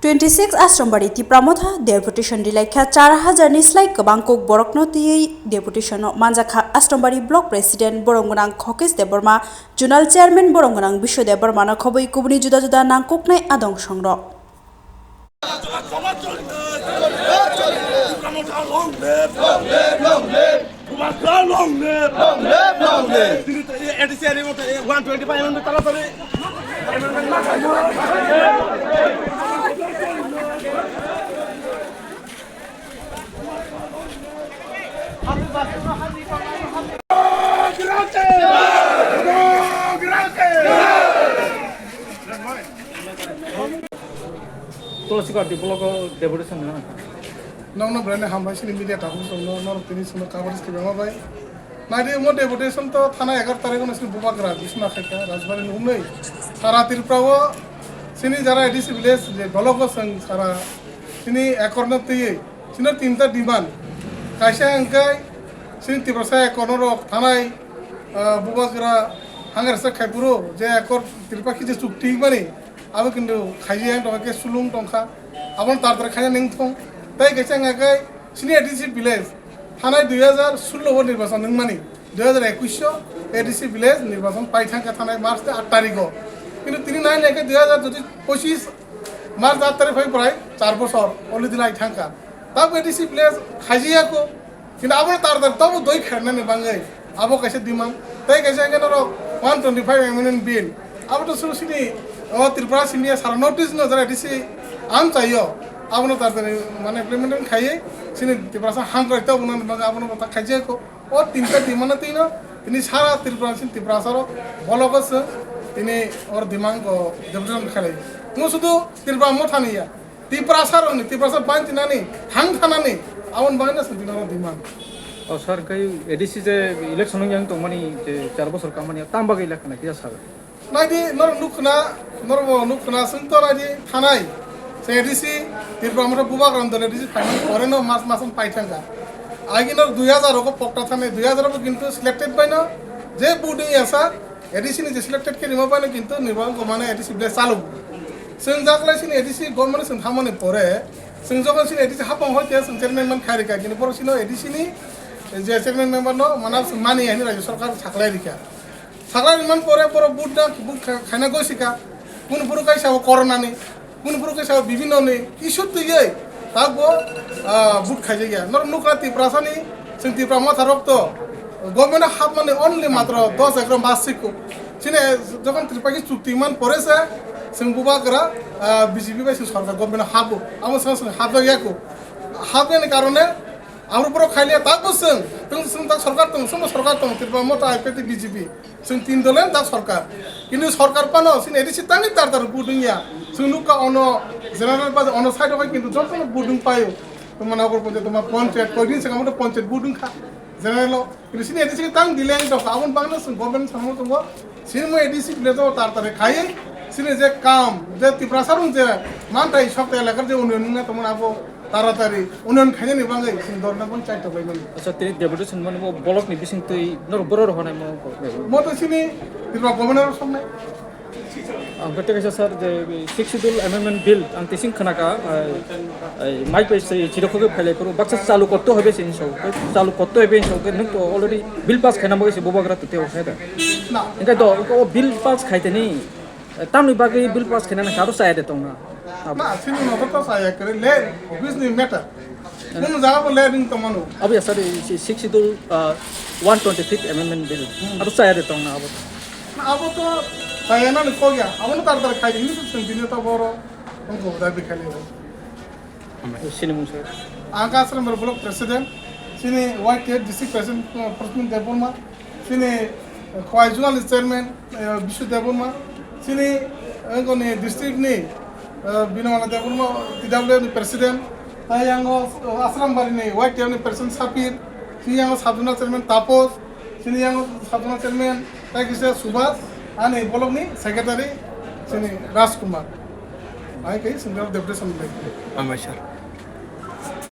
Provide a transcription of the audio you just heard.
26 Astrombari Tipramotha Deputation Rwlaikha 4000 ni Kwbang Borok no tiyei Deputation no Manjakha Astrombari Block President Borok Khokes Deborma Junal Chairman Borok Bisho Deborma no khoboi kubuni juda juda nangkoknai adong songrok Tulashikhar di Blocko Deputation na. No brand hambai sini media tahu no tini semua coverage ke bama bai. Nadi mo deputation to thana 11 tarik ko sini buka kara bisna kheka rajbari umei. Sara Tripura sini jara edisi village je Blocko sang sara sini ekorna tiye sini tinta demand. Kaisa angkai sini tiprasa ekorno thanai buka kara hangar sa khaipuro je ekor Tripaki je chukti bani. Abu kindu khajian tongka ke sulung tongka abon tartar khaya ningthong tai kaisa ngakai sini edisi village thanai 2016 নির্বাচন ningmani 2021 edisi village নির্বাচন পাইথাঙ্কা থানায় March 8 তারিখও কিন্তু তিনি নাই লেখে 2025 March 8 তারিখ হই প্রায় 4 বছর অলরেডি নাই থাঙ্কা তাব edisi village খাজিয়াকো কিন্তু আবার তারতার তব দই খারনানে বাঙ্গাই আবো কাছে দিমান তাই কাছে কেন 125 amendment bill আবো তো সুসিনি Tripura sini salah notice no jara edisi am chahiyo abno tartare mane implementation khaiye sini Tripura sa ham karta unan baga abno bata khaje ko o tinta dimana tino ini sara Tripura sin Tripura saro Borok se ini or dimang ko deputation khalai no sudu Tripura mo thaniya Tripura saro ni Tripura sa ban tinani hang thanani abon bagana sin dinaro dimang Oh sir kai edisi je election yang tongmani je 4 bosor kamani tamba gila kana kiya sar Nadi nor nukna sunto nadi thanai se edisi Tripura mo buba grandol edisi final kore no masam paithanga agi nor 2000 ko pokta thane 2000 ko kintu selected by no je buding asa edisi ni je selected ke nima by no kintu nirban ko mane edisi ble salu sing jakla sin edisi government sin thamane pore sing jokon sin edisi hapang hoite sing chairman man kharika kintu pore sino edisi ni je chairman member no manal mani ani rajya sarkar saklai rikha Saklar iman pore buddha bud khana gosika kun puru kai sa corona ni kun puru kai sa bibino ni isu tu ye tabo bud khaje gya nor nukra Tripura sani sing Tripura ma tharok to government hab mane only matro 10 ekram basiko sine যখন Tripura ki chukti man pore sa sing buba kara BJP bai sing sarkar government habo amo sing habo yako habene karone আমার উপর খাইলে তা বলছেন তুমি তা সরকার তুমি সমস্ত সরকার তুমি Tripura মতো আইপিটি বিজেপি সিং তিন দলেন তা সরকার কিন্তু সরকার পানো সিন এডিসি তানি তার বুডিংয়া সুনুকা অন জেনারেল বাজ অন সাইড হয় কিন্তু যখন বুডিং পায়ো তোমার নগর পঞ্চায়েত তোমার পঞ্চায়েত কয়দিন সে আমাদের পঞ্চায়েত বুডিং খা জেনারেল কিন্তু সিন এডিসি তাং দিলেন তো আমন বাংলা গভর্নমেন্ট সামনে তো সিন মো এডিসি প্লে তো তার খাইয়ে সিনে যে কাম যে Tripura সারুন যে মানটাই সপ্তাহে এলাকার যে উন্নয়ন না তোমার আবো তাড়াতাড়ি উন্নয়ন খাইয়ে নি বাঙ্গাই সিং দরনা পঞ্চায়েত বাইমান আচ্ছা তিনি ডেপুটেশন মানে Borok ni bising tui nor boror honai mo to sini Tripura governor samne betul kaisa sir je schedule amendment bill ang tising khanaka mai pe se chirokho ke phale koro baksa চালু করতে হবে সেই সব চালু করতে হবে সব কিন্তু তো অলরেডি বিল পাস খাইনা মগে ববাগরা তো তে ওখানে না এটা তো ও বিল পাস খাইতে নি তামনি বাকি বিল পাস খাইনা না কারো চাই দেতো না না sini no to saya kare le obviously matter কোন জায়গা বলে দিন তো মানো अब ये sir schedule 125th amendment bill अब चाय देता हूं ना अब abo to saya na ko gya amon tar khai ni to din to boro ko da bi khale sini musa angka asram block president sini white district president president Deborma sini Kwbang chairman Bisho Deborma sini ngone district ni binamana Deborma TW ni president yang asram bari ni white ni president Sapir sini yang sabuna chairman Tapos sini yang sabuna chairman Kisa Subhas ane Borok ni secretary sini Rajkumar ai kai single deputation like Amashar